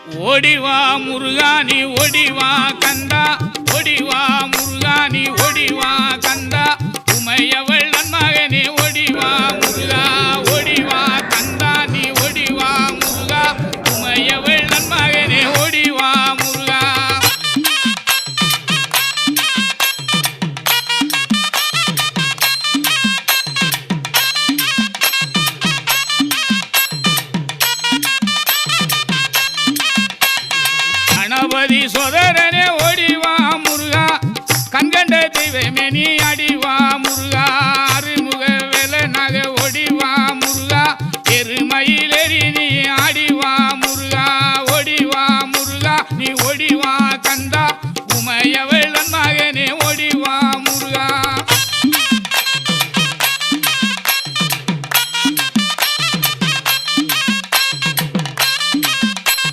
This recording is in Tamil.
ஓடிவா முருகா நீ ஓடிவா கந்தா, ஓடிவா முருகா நீ ஓடிவா கந்தா, உமையவள் நன்மகனே ஓடிவா முருகா, ஓடிவா கந்தா நீ ஓடிவா முருகா, உமையவள் நன்மகனே ஓடிவா முருகா. கணபதி சோதரனே ஓடிவா முருகா, கண்கண்ட தெய்வமே நீ அடிவா முருகா, அருமுக வேலனாக ஓடிவா முருகா, எருமையிலேறி நீ ஆடிவா முருகா, ஓடிவா முருகா நீ